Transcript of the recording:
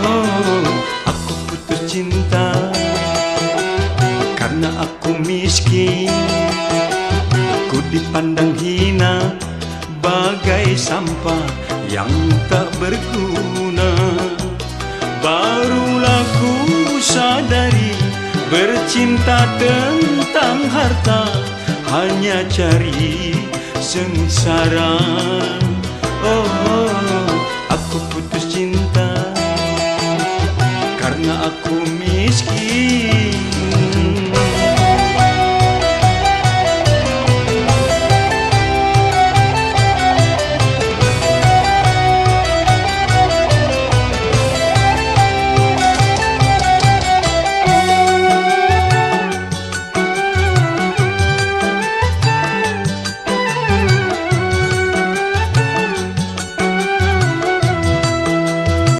oh, aku putus cinta karena aku miskin. Ku dipandang hina bagai sampah yang tak berguna. Barulah ku sadari bercinta tentang harta hanya cari sengsara. Oh, aku putus cinta karena aku miskin.